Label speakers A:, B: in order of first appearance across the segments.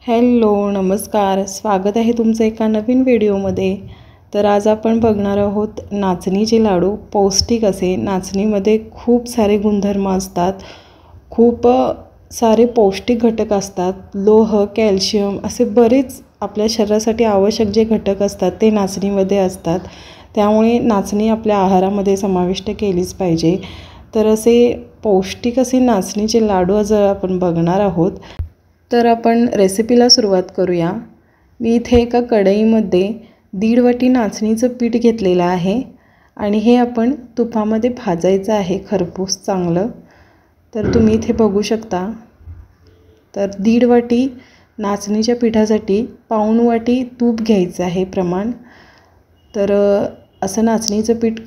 A: Hello नमस्कार, स्वागत आहे तुमचं एका नवीन व्हिडिओमध्ये। तर आज आपण बघणार आहोत नाचणीचे लाडू। पौष्टिक असे, नाचणीमध्ये खूप सारे गुणधर्म असतात, खूप सारे पौष्टिक घटक असतात, लोह कॅल्शियम असे बरेच आपल्या शरीरासाठी आवश्यक जे घटक असतात ते नाचणीमध्ये असतात। त्यामुळे नाचणी आपल्या आहारामध्ये समाविष्ट केलीच पाहिजे। तर असे पौष्टिक असे नाचणीचे लाडू आज आपण बघणार आहोत। तर आपण रेसिपीला सुरुवात करूया। मी इथे एका कढईमध्ये 1.5 वाटी नाचणीचं पीठ घेतलेलं आहे आणि हे आपण तुपामध्ये भाजायचं आहे खरपूस चांगलं। तर तुम्ही इथे बघू शकता। तर 1.5 वाटी नाचणीच्या पिठासाठी 1/2 वाटी तूप घ्यायचं आहे प्रमाण। तर असं नाचणीचं पीठ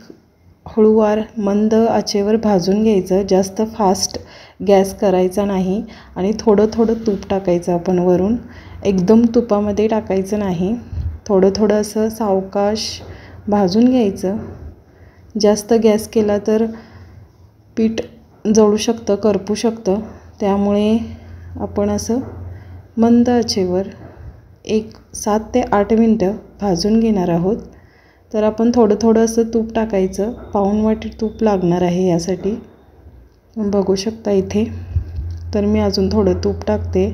A: हळूवार मंद आचेवर भाजून घ्यायचं, जास्त फास्ट गॅस करायचा नाही आणि थोडं थोडं तूप टाकायचं आपण वरून, एकदम तुपामध्ये टाकायचं नाही, थोडं थोडं असं सावकाश भाजून घ्यायचं। जास्त गॅस केला तर पीठ जळू शकतं, करपू शकतं, त्यामुळे आपण असं मंद आचेवर 7 ते 8 मिनटं भाजून घेणार आहोत। तर आपण थोडं थोडं असं तूप टाकायचं, 1/2 वाटी तूप लागणार आहे यासाठी, बघू शकता इथे। तर मी अजून थोडं तूप टाकते,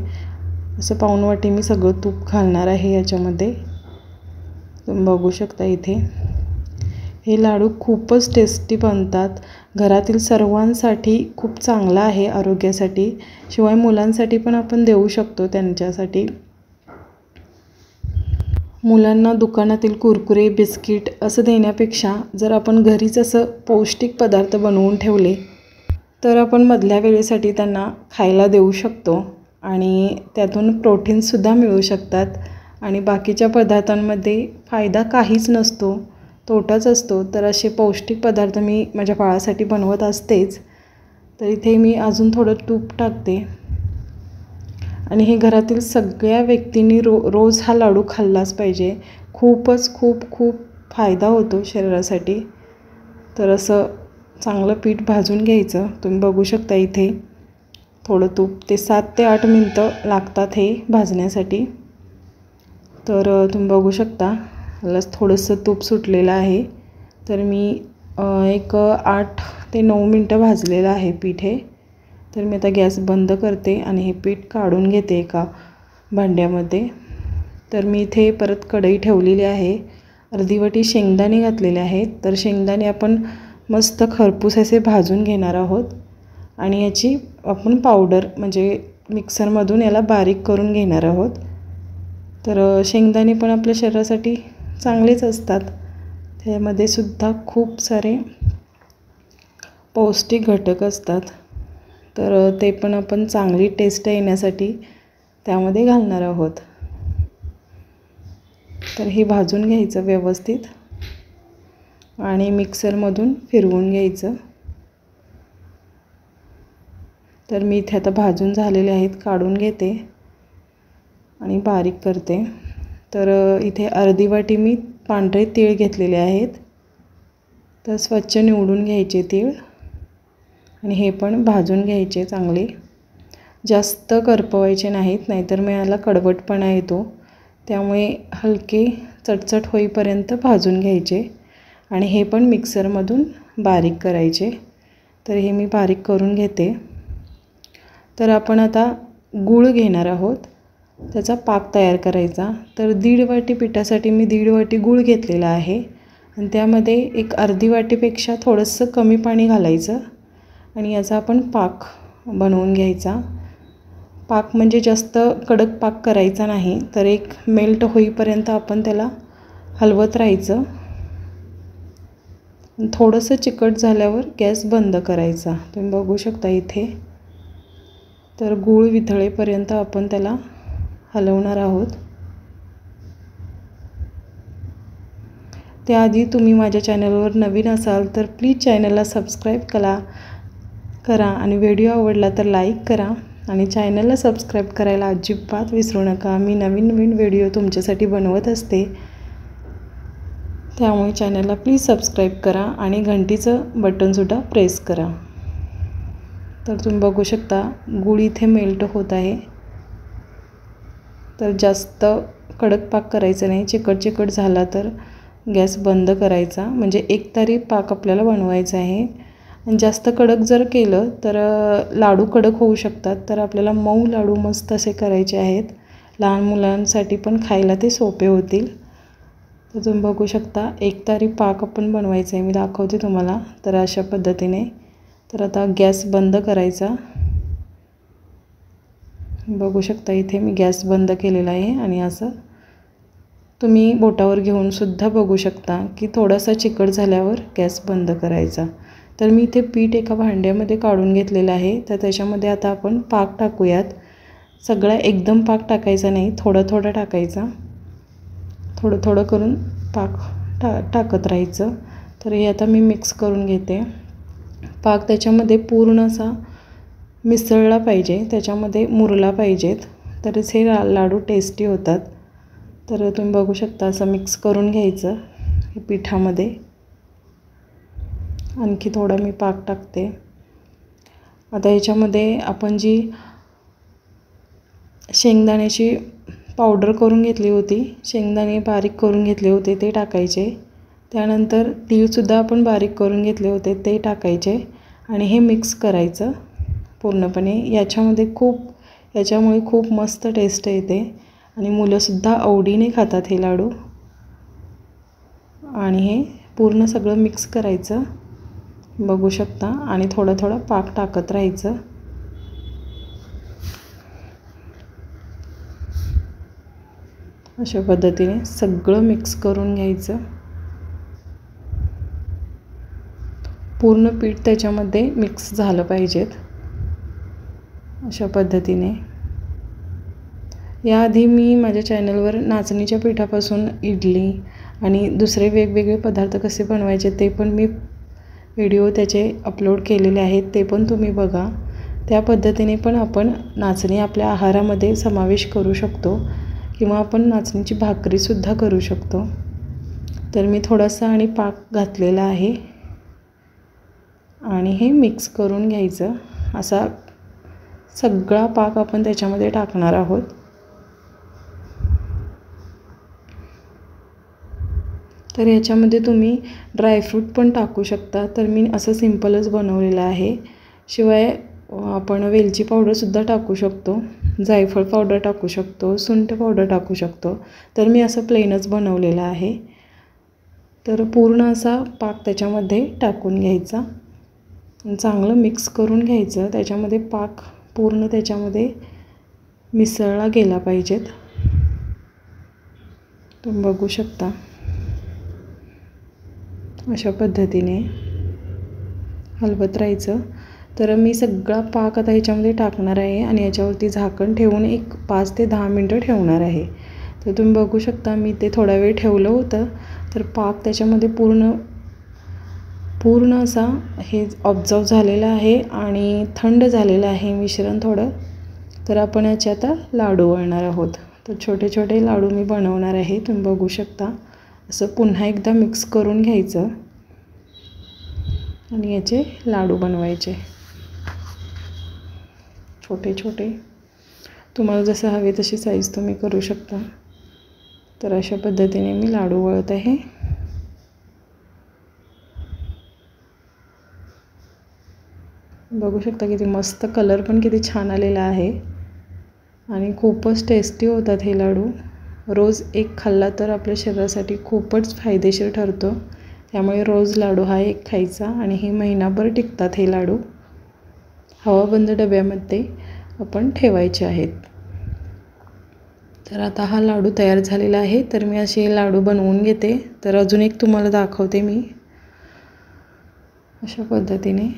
A: असं 1/2 वाटी मी सगळं तूप घालणार आहे याच्यामध्ये। तुम्ही बघू शकता इथे। हे लाडू खूपच टेस्टी बनतात, घरातील सर्वांसाठी खूप चांगला आहे आरोग्यासाठी, शिवाय मुलांसाठी पण आपण देऊ शकतो त्यांच्यासाठी। मुलांना दुकानातील कुरकुरे बिस्किट असं देण्यापेक्षा जर आपण घरीच असं पौष्टिक पदार्थ बनवून ठेवले तर आपण मधल्या वेळेसाठी त्यांना खायला देऊ शकतो आणि त्यातून प्रोटीन्ससुद्धा मिळू शकतात। आणि बाकीच्या पदार्थांमध्ये फायदा काहीच नसतो, तोटाच असतो। तर असे पौष्टिक पदार्थ मी माझ्या बाळासाठी बनवत असतेच। तर इथे मी अजून थोडं तूप टाकते आणि हे घरातील सगळ्या व्यक्तींनी रोज हा लाडू खाल्लाच पाहिजे, खूप फायदा होतो शरीरासाठी। तर असं चांगलं पीठ भाजून घ्यायचं, तुम्ही बघू शकता इथे। थोडं तूप, ते 7 ते 8 मिनटं लागतात हे भाजण्यासाठी। तर तुम्ही बघू शकता थोडंसं तूप सुटलेलं आहे। तर मी 8 ते 9 मिनटं भाजलेलं आहे पीठ हे। तर मी आता गॅस बंद करते आणि हे पीठ काढून घेते एका भांड्यामध्ये। तर मी इथे परत कढई ठेवलेली आहे, 1/2 वाटी शेंगदाणे घातलेले आहेत। तर शेंगदाणे आपण मस्त खरपूस असे भाजून घेणार आहोत आणि याची आपण पावडर म्हणजे मिक्सरमधून याला बारीक करून घेणार आहोत। तर शेंगदाणे पण आपल्या शरीरासाठी चांगलेच असतात, त्यामध्ये सुद्धा खूप सारे पौष्टिक घटक असतात। तर ते पण आपण चांगली टेस्ट येण्यासाठी त्यामध्ये घालणार आहोत। तर हे भाजून घ्यायचं व्यवस्थित आणि मिक्सरमधून फिरवून घ्यायचं। तर मी इथे आता भाजून झालेले आहेत, काढून घेते आणि बारीक करते। तर इथे 1/2 वाटी मी पांढरे तीळ घेतलेले आहेत। तर स्वच्छ निवडून घ्यायचे तीळ आणि हे पण भाजून घ्यायचे चांगले, जास्त करपवायचे नाहीत, नाहीतर मग याला कडवटपणा येतो। त्यामुळे हलके चटचट होईपर्यंत भाजून घ्यायचे आणि हे पण मिक्सरमधून बारीक करायचे। तर हे मी बारीक करून घेते। तर आपण आता गूळ घेणार आहोत, त्याचा पाक तयार करायचा। तर 1.5 वाटी पिठासाठी मी 1.5 वाटी गूळ घेतलेला आहे आणि त्यामध्ये एक 1/2 वाटीपेक्षा थोडंसं कमी पाणी घालायचं आणि याचा आपण पाक बनवून घ्यायचा। पाक म्हणजे जास्त कडक पाक करायचा नाही, तर एक मेल्ट होईपर्यंत आपण त्याला हलवत राहायचं। थोडंसं चिकट झाल्यावर गॅस बंद करायचा, तुम्ही बघू शकता इथे। तर गूळ वितळेपर्यंत आपण त्याला हलवणार आहोत। त्याआधी तुम्ही माझ्या चॅनलवर नवीन असाल तर प्लीज चॅनलला सबस्क्राईब करा आणि व्हिडिओ आवडला तर लाईक करा आणि चॅनलला सबस्क्राईब करायला अजिबात विसरू नका। मी नवीन व्हिडिओ तुमच्यासाठी बनवत असते, त्यामुळे चॅनलला प्लीज सबस्क्राईब करा आणि घंटीचं बटनसुद्धा प्रेस करा। तर तुम्ही बघू शकता गूळ इथे मेल्ट होत आहे। तर जास्त कडक पाक करायचा नाही, चिकट चिकट झाला तर गॅस बंद करायचा. म्हणजे एकतारी पाक आपल्याला बनवायचा आहे. आणि जास्त कडक जर केलं तर लाडू कडक होऊ शकतात. तर आपल्याला मऊ लाडू मस्त असे करायचे आहेत. लहान मुलांसाठी पण खायला ते सोपे होतील. तर तुम्ही बघू शकता एकतारी पाक आपण बनवायचा आहे. मी दाखवते तुम्हाला. तर अशा पद्धतीने. तर आता गॅस बंद करायचा. बघू शकता इथे मी गॅस बंद केलेला आहे. आणि असं तुम्ही बोटावर घेऊन सुद्धा बघू शकता की थोडासा चिकट झाल्यावर गॅस बंद करायचा. तर मी इथे पीठ एका भांड्यामध्ये काढून घेतलेलं आहे. तर त्याच्यामध्ये आता आपण पाक टाकूयात. सगळा एकदम पाक टाकायचा नाही, थोडं थोडं टाकायचा. थोडं थोडं करून पाक टाकत राहायचं. तर हे आता मी मिक्स करून घेते. पाक त्याच्यामध्ये पूर्ण असा मिसळला पाहिजे, त्याच्यामध्ये मुरला पाहिजेत, तरच हे लाडू टेस्टी होतात. तर तुम्ही बघू शकता असं मिक्स करून घ्यायचं हे पिठामध्ये. आणखी थोडा मी पाक टाकते. आता ह्याच्यामध्ये आपण जी शेंगदाण्याची पावडर करून घेतली होती, शेंगदाणे बारीक करून घेतले होते ते टाकायचे. त्यानंतर तीळसुद्धा आपण बारीक करून घेतले होते ते टाकायचे. आणि हे मिक्स करायचं पूर्णपणे. याच्यामुळे खूप मस्त टेस्ट येते आणि मुलंसुद्धा आवडीने खातात हे लाडू. आणि हे पूर्ण सगळं मिक्स करायचं बघू शकता. आणि थोडा थोडा पाक टाकत राहायचं. अशा पद्धतीने सगळं मिक्स करून घ्यायचं. पूर्ण पीठ त्याच्यामध्ये मिक्स झालं पाहिजेत अशा पद्धतीने. याआधी मी माझ्या चॅनलवर नाचणीच्या पिठापासून इडली आणि दुसरे वेगवेगळे पदार्थ कसे बनवायचे ते पण मी व्हिडिओ त्याचे अपलोड केलेले आहेत, ते पण तुम्ही बघा. त्या पद्धतीने पण आपण नाचणी आपल्या आहारामध्ये समावेश करू शकतो किंवा आपण नाचणीची भाकरीसुद्धा करू शकतो. तर मी थोडासा आणि पाक घातलेला आहे आणि हे मिक्स करून घ्यायचं. असा सगळा पाक आपण त्याच्यामध्ये टाकणार आहोत. तर याच्यामध्ये तुम्ही ड्रायफ्रूट पण टाकू शकता. तर मी असं सिंपलच बनवलेलं आहे. शिवाय आपण वेलची पावडरसुद्धा टाकू शकतो, जायफळ पावडर टाकू शकतो, सुंठ पावडर टाकू शकतो. तर मी असं प्लेनच बनवलेलं आहे. तर पूर्ण असा पाक त्याच्यामध्ये टाकून घ्यायचा, चांगलं मिक्स करून घ्यायचं. त्याच्यामध्ये पाक पूर्ण त्याच्यामध्ये मिसळला गेला पाहिजेत. तुम्ही बघू शकता अशा पद्धतीने हलवत राहायचं. तर मी सगळा पाक आता ह्याच्यामध्ये टाकणार आहे आणि याच्यावरती झाकण ठेवून एक 5 ते 10 मिनटं ठेवणार आहे. तर तुम्ही बघू शकता मी ते थोडा वेळ ठेवलं होतं. तर पाक त्याच्यामध्ये पूर्ण असा हे ऑब्झर्व झालेला आहे आणि थंड झालेलं आहे मिश्रण थोडं. तर आपण याचे आता लाडू वळणार आहोत. तर छोटे छोटे लाडू मी बनवणार आहे. तुम्ही बघू शकता असं पुन्हा एकदा मिक्स करून घ्यायचं आणि याचे लाडू बनवायचे छोटे छोटे. तुम्हाला जसं हवे तशी साईज तुम्ही करू शकता. तर अशा पद्धतीने मी लाडू वळत आहे. बघू शकता किती मस्त कलर पण किती छान आलेला आहे आणि खूपच टेस्टी होतात हे लाडू. रोज एक खाल्ला तर आपल्या शरीरासाठी खूपच फायदेशीर ठरतो. त्यामुळे रोज लाडू हा एक खायचा आणि हे महिनाभर टिकतात हे लाडू. हवाबंद डब्यामध्ये आपण ठेवायचे आहेत. तर आता हा लाडू तयार झालेला आहे. तर मी असे लाडू बनवून घेते. तर अजून एक तुम्हाला दाखवते मी अशा पद्धतीने.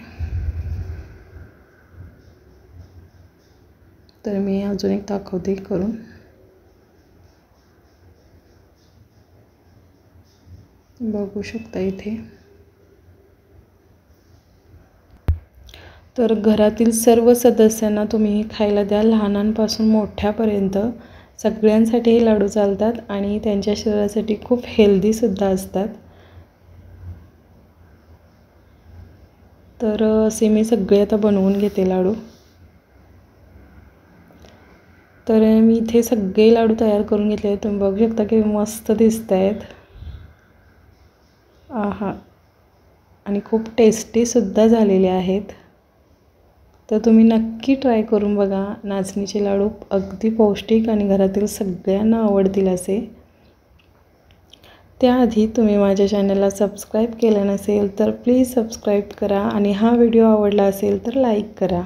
A: तर मी अजून एक दाखवते करून. बघू शकता इथे. तर घरातील सर्व सदस्यांना तुम्ही खायला द्या, लहानांपासून मोठ्यापर्यंत सगळ्यांसाठी हे लाडू चालतात आणि त्यांच्या शरीरासाठी खूप हेल्दीसुद्धा असतात. तर असे मी सगळे आता बनवून घेते लाडू. तर मी इथे सगळे लाडू तयार करून घेतले आहेत. तुम्ही बघू शकता की मस्त दिसत आहेत. आहा, आणि खूप टेस्टीसुद्धा झालेले आहेत. तर तुम्ही नक्की ट्राय करून बघा. नाचणीचे लाडू अगदी पौष्टिक आणि घरातील सगळ्यांना आवडतील असे. त्याआधी तुम्ही माझ्या चॅनलला सबस्क्राईब केलं नसेल तर प्लीज सबस्क्राईब करा आणि हा व्हिडिओ आवडला असेल तर लाईक करा.